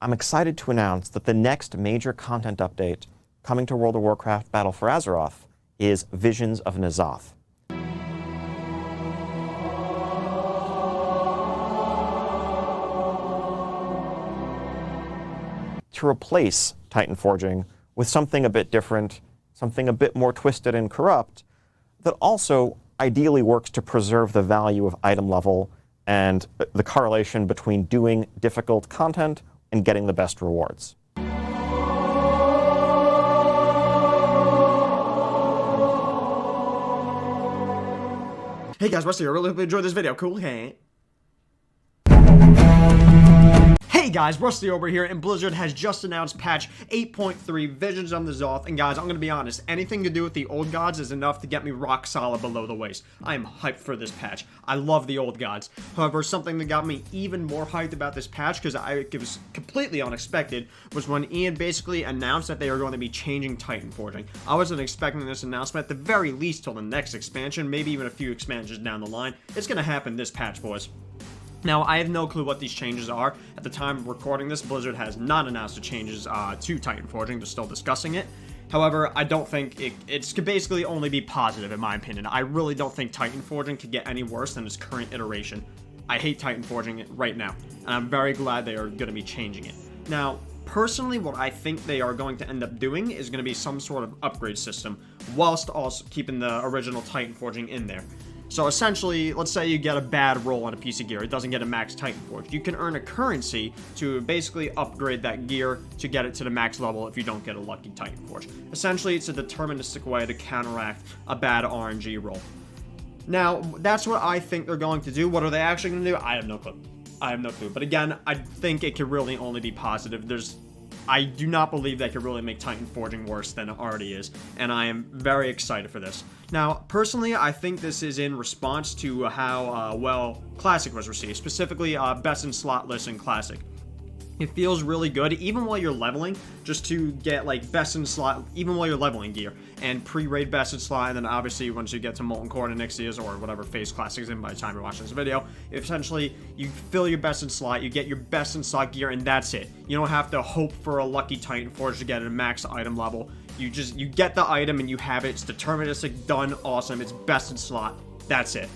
I'm excited to announce that the next major content update coming to World of Warcraft Battle for Azeroth is Visions of Nzoth. To replace Titanforging with something a bit different, something a bit more twisted and corrupt, that also ideally works to preserve the value of item level and the correlation between doing difficult content and getting the best rewards. Hey guys, Rusty, I really hope you enjoyed this video. Cool, hey? Hey guys, Rusty over here, and Blizzard has just announced patch 8.3 Visions of Nzoth, and guys, I'm gonna be honest, anything to do with the old gods is enough to get me rock solid below the waist. I am hyped for this patch. I love the old gods. However, something that got me even more hyped about this patch, because it was completely unexpected, was when Ian basically announced that they were going to be changing Titanforging. I wasn't expecting this announcement, at the very least till the next expansion, maybe even a few expansions down the line. It's gonna happen this patch, boys. Now, I have no clue what these changes are. At the time of recording this, Blizzard has not announced the changes to Titanforging. They're still discussing it. However, I don't think it could basically only be positive, in my opinion. I really don't think Titanforging could get any worse than its current iteration. I hate Titanforging right now, and I'm very glad they are going to be changing it. Now, personally, what I think they are going to end up doing is going to be some sort of upgrade system, whilst also keeping the original Titanforging in there. So essentially, let's say you get a bad roll on a piece of gear. It doesn't get a max Titanforge. You can earn a currency to basically upgrade that gear to get it to the max level if you don't get a lucky Titanforge. Essentially, it's a deterministic way to counteract a bad RNG roll. Now, that's what I think they're going to do. What are they actually going to do? I have no clue. I have no clue. But again, I think it could really only be positive. I do not believe they could really make Titanforging worse than it already is, and I am very excited for this. Now, personally, I think this is in response to how well Classic was received, specifically best in slot list in Classic. It feels really good, even while you're leveling, just to get, like, best in slot, even while you're leveling gear, and pre-raid best in slot, and then obviously once you get to Molten Core and Onyxia's, or whatever phase Classic is in by the time you're watching this video, essentially, you fill your best in slot, you get your best in slot gear, and that's it. You don't have to hope for a lucky Titanforge to get a max item level. You get the item and you have it. It's deterministic, done, awesome, it's best in slot. That's it.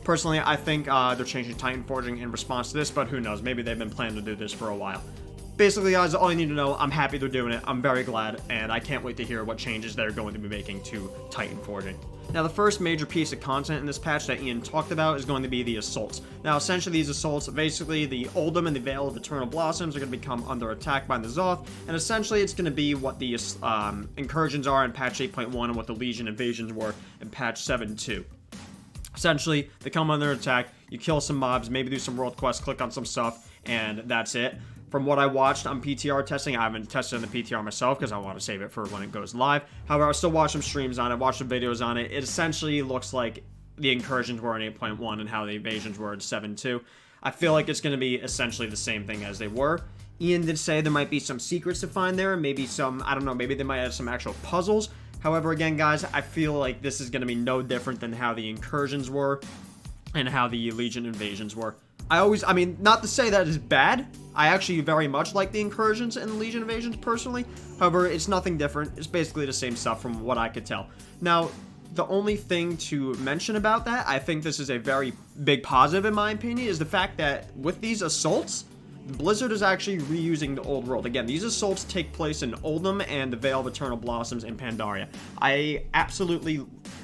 Personally, I think they're changing Titanforging in response to this, but who knows? Maybe they've been planning to do this for a while. Basically, guys, all you need to know, I'm happy they're doing it. I'm very glad, and I can't wait to hear what changes they're going to be making to Titanforging. Now, the first major piece of content in this patch that Ian talked about is going to be the assaults. Now, essentially, these assaults, basically, the Oldham and the Vale of Eternal Blossoms are going to become under attack by Nzoth, and essentially, it's going to be what the incursions are in patch 8.1 and what the Legion invasions were in patch 7.2. Essentially, they come under attack, you kill some mobs, maybe do some world quests, click on some stuff, and that's it. From what I watched on PTR testing, I haven't tested on the PTR myself because I want to save it for when it goes live. However, I still watch some streams on it, watch some videos on it. It essentially looks like the incursions were in 8.1 and how the invasions were in 7.2. I feel like it's going to be essentially the same thing as they were. Ian did say there might be some secrets to find there, maybe some, I don't know, maybe they might have some actual puzzles. However, again, guys, I feel like this is going to be no different than how the incursions were and how the Legion invasions were. I mean, not to say that is bad. I actually very much like the incursions and the Legion invasions personally. However, it's nothing different. It's basically the same stuff from what I could tell. Now, the only thing to mention about that, I think this is a very big positive in my opinion, is the fact that with these assaults, Blizzard is actually reusing the old world. Again, these assaults take place in Oldham and the Vale of Eternal Blossoms in Pandaria.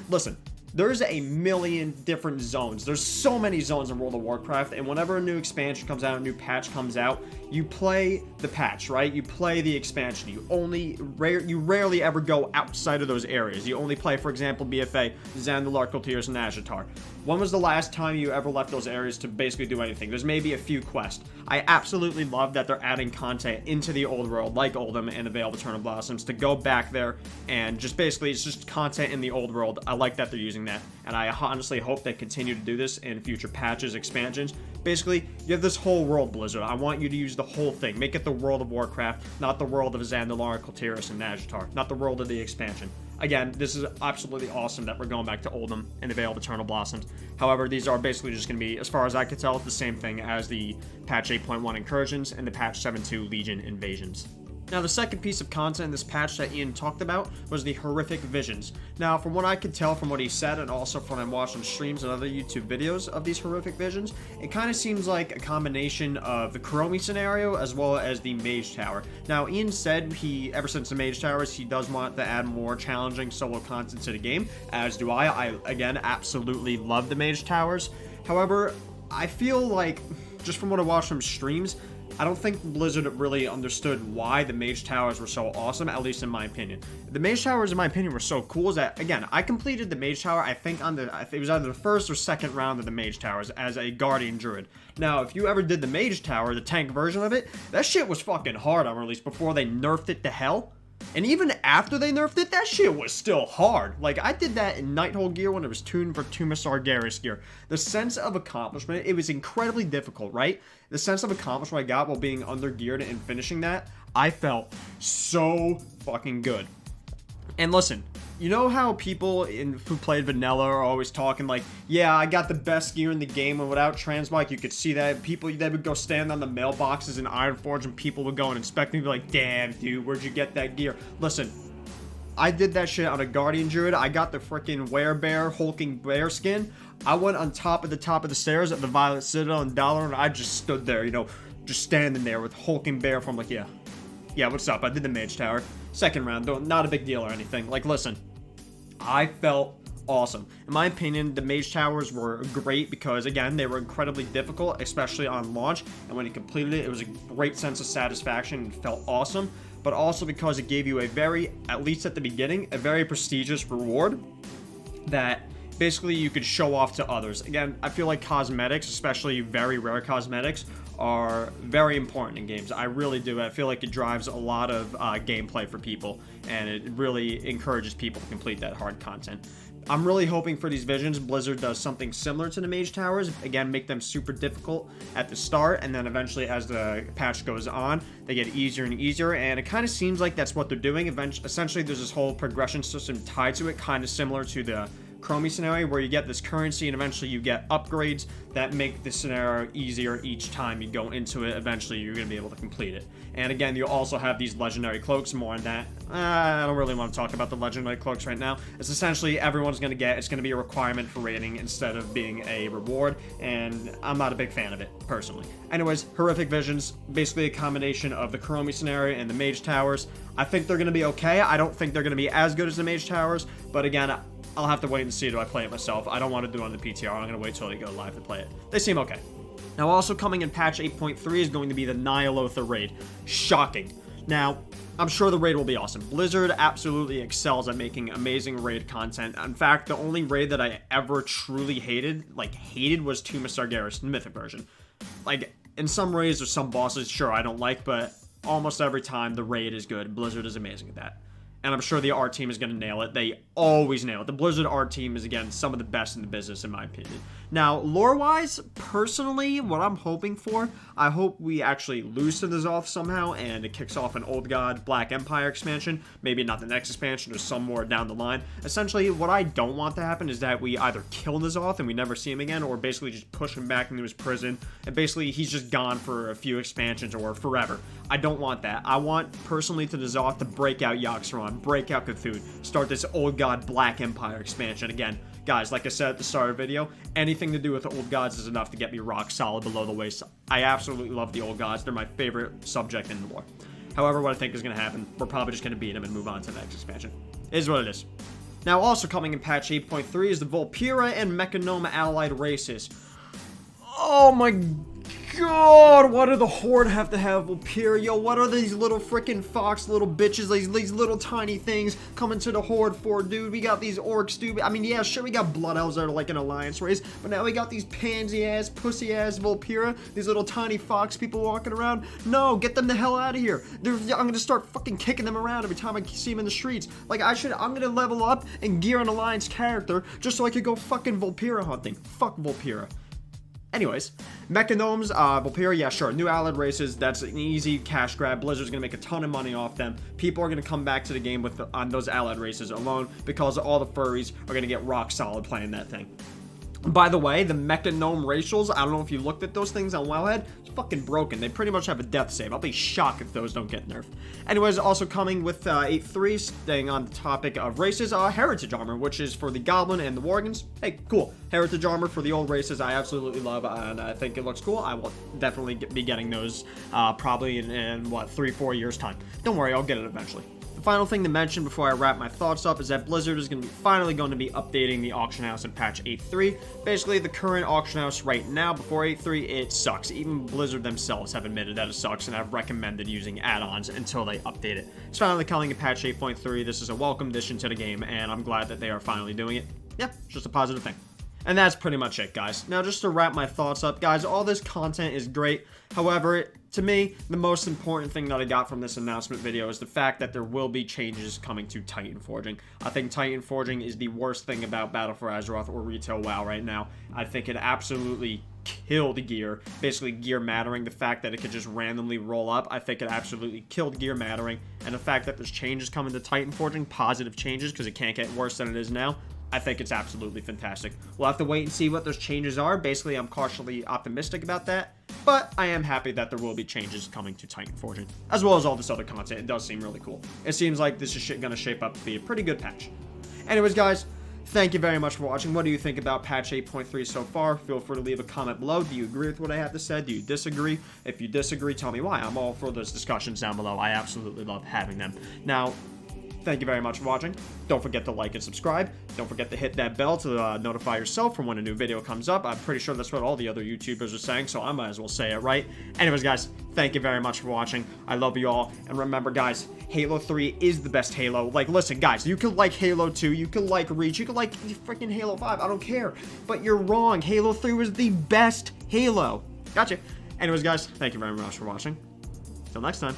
Listen, there's a million different zones. There's so many zones in World of Warcraft, and whenever a new expansion comes out, a new patch comes out, you play the patch, right? You play the expansion. You rarely ever go outside of those areas. You only play, for example, BFA, Zandalar, Kultirs, and Nazjatar. When was the last time you ever left those areas to basically do anything? There's maybe a few quests. I absolutely love that they're adding content into the old world, like Oldham and the Vale of Eternal Blossoms, to go back there and just basically, it's just content in the old world. I like that they're using that, and I honestly hope they continue to do this in future patches, expansions. Basically, you have this whole world, Blizzard. I want you to use the whole thing. Make it the World of Warcraft, not the world of Zandalar, Kultiris, and Nazjatar. Not the world of the expansion. again, this is absolutely awesome that we're going back to Oldham in the Vale of Eternal Blossoms. However, these are basically just going to be, as far as I can tell, the same thing as the patch 8.1 incursions and the patch 7.2 Legion invasions. Now, the second piece of content in this patch that Ian talked about was the horrific visions. Now, from what I could tell from what he said, and also from what I watched on streams and other YouTube videos of these horrific visions, it kind of seems like a combination of the Chromie scenario as well as the Mage Tower. Now, Ian said ever since the Mage Towers, he does want to add more challenging solo content to the game, as do I. I, again, absolutely love the Mage Towers. However, I feel like, just from what I watched from streams, I don't think Blizzard really understood why the Mage Towers were so awesome, at least in my opinion. The Mage Towers, in my opinion, were so cool is that, again, I completed the Mage Tower, I think it was either the first or second round of the Mage Towers as a Guardian Druid. Now, if you ever did the Mage Tower, the tank version of it, that shit was fucking hard on release before they nerfed it to hell. And even after they nerfed it, that shit was still hard. Like, I did that in Nighthole gear when it was tuned for Tumas Argaris gear. The sense of accomplishment, it was incredibly difficult, right? The sense of accomplishment I got while being under geared and finishing that, I felt so fucking good. And listen, you know how people who played vanilla are always talking like, yeah, I got the best gear in the game, and without transmog, you could see that people, they would go stand on the mailboxes in Ironforge, and people would go and inspect me and be like, damn, dude, where'd you get that gear? Listen, I did that shit on a Guardian Druid. I got the freaking Werebear, hulking bear skin. I went on top of the stairs at the Violet Citadel in Dollar, and I just stood there, you know, just standing there with hulking bear from like, yeah, what's up? I did the Mage Tower. Second round, though, not a big deal or anything. Like, listen, I felt awesome. In my opinion, the Mage Towers were great because, again, they were incredibly difficult, especially on launch. And when you completed it, it was a great sense of satisfaction and felt awesome. But also because it gave you a very, at least at the beginning, a very prestigious reward that basically you could show off to others. Again, I feel like cosmetics, especially very rare cosmetics, are very important in games. I really do. I feel like it drives a lot of gameplay for people, and it really encourages people to complete that hard content. I'm really hoping for these visions, Blizzard does something similar to the Mage Towers. Again, make them super difficult at the start, and then eventually as the patch goes on, they get easier and easier, and it kind of seems like that's what they're doing. Essentially, there's this whole progression system tied to it, kind of similar to the Chromie scenario, where you get this currency and eventually you get upgrades that make the scenario easier each time you go into it. Eventually you're going to be able to complete it. And again, you also have these legendary cloaks. More on that. I don't really want to talk about the legendary cloaks right now. It's essentially everyone's going to get. It's going to be a requirement for raiding instead of being a reward, and I'm not a big fan of it personally. Anyways, horrific visions, basically a combination of the Chromie scenario and the Mage Towers. I think they're going to be okay. I don't think they're going to be as good as the Mage Towers, but again, I'll have to wait and see. Do I play it myself? I don't want to do it on the PTR. I'm going to wait till they go live to play it. They seem okay. Now, also coming in patch 8.3 is going to be the Nyalotha raid. Shocking. Now, I'm sure the raid will be awesome. Blizzard absolutely excels at making amazing raid content. In fact, the only raid that I ever truly hated, was Tumas Argaris, the mythic version. Like, in some raids or some bosses, sure, I don't like, but almost every time the raid is good. Blizzard is amazing at that. And I'm sure the art team is going to nail it. They always nail it. The Blizzard art team is, again, some of the best in the business, in my opinion. Now, lore-wise, personally, what I'm hoping for, I hope we actually lose to Nzoth somehow, and it kicks off an Old God Black Empire expansion. Maybe not the next expansion, or somewhere down the line. Essentially, what I don't want to happen is that we either kill Nzoth and we never see him again, or basically just push him back into his prison, and basically he's just gone for a few expansions or forever. I don't want that. I want, personally, to Nzoth to break out Yogg-Saron, break out Cthulhu, start this Old God Black Empire expansion again. Guys, like I said at the start of the video, anything to do with the Old Gods is enough to get me rock solid below the waist. I absolutely love the Old Gods. They're my favorite subject in the lore. However, what I think is going to happen, we're probably just going to beat them and move on to the next expansion. It is what it is. Now, also coming in patch 8.3 is the vulpera and mechagnome allied races. Oh my God, why do the Horde have to have vulpera? Yo, what are these little freaking fox little bitches, these little tiny things coming to the Horde for, dude? We got these orcs, dude. I mean, yeah, sure, we got blood elves that are like an alliance race, but now we got these pansy-ass, pussy-ass vulpera, these little tiny fox people walking around. No, get them the hell out of here. I'm gonna start fucking kicking them around every time I see them in the streets. Like, I'm gonna level up and gear an alliance character just so I could go fucking vulpera hunting. Fuck vulpera. Anyways, mechagnomes, vulpera, yeah, sure. New allied races, that's an easy cash grab. Blizzard's gonna make a ton of money off them. People are gonna come back to the game on those allied races alone because all the furries are gonna get rock solid playing that thing. By the way, the mechagnome racials, I don't know if you looked at those things on Wowhead, it's fucking broken. They pretty much have a death save. I'll be shocked if those don't get nerfed. Anyways, also coming with 8.3, staying on the topic of races, heritage armor, which is for the goblin and the worgens. Hey, cool. Heritage armor for the old races, I absolutely love, and I think it looks cool. I will definitely be getting those probably in what, 3-4 years time. Don't worry, I'll get it eventually. Final thing to mention before I wrap my thoughts up is that Blizzard is finally going to be updating the auction house in patch 8.3. Basically, the current auction house right now, before 8.3, it sucks. Even Blizzard themselves have admitted that it sucks, and have recommended using add-ons until they update it. It's finally coming in patch 8.3. This is a welcome addition to the game, and I'm glad that they are finally doing it. Yeah, it's just a positive thing. And that's pretty much it, guys. Now, just to wrap my thoughts up, guys, all this content is great. However, to me, the most important thing that I got from this announcement video is the fact that there will be changes coming to Titanforging. I think Titanforging is the worst thing about Battle for Azeroth or retail WoW right now. I think it absolutely killed gear, basically gear mattering. The fact that it could just randomly roll up, I think it absolutely killed gear mattering. And the fact that there's changes coming to Titanforging, positive changes, because it can't get worse than it is now, I think it's absolutely fantastic. We'll have to wait and see what those changes are. Basically, I'm cautiously optimistic about that, but I am happy that there will be changes coming to Titanforging, as well as all this other content. It does seem really cool. It seems like this is going to shape up to be a pretty good patch. Anyways, guys, thank you very much for watching. What do you think about patch 8.3 so far? Feel free to leave a comment below. Do you agree with what I have to say? Do you disagree? If you disagree, tell me why. I'm all for those discussions down below. I absolutely love having them. Now, thank you very much for watching. Don't forget to like and subscribe. Don't forget to hit that bell to notify yourself from when a new video comes up. I'm pretty sure that's what all the other YouTubers are saying, so I might as well say it right. Anyways, guys, thank you very much for watching. I love you all. And remember, guys, Halo 3 is the best Halo. Like, listen, guys, you could like Halo 2, you could like Reach, you could like freaking Halo 5. I don't care. But you're wrong. Halo 3 was the best Halo. Gotcha. Anyways, guys, thank you very much for watching. Till next time.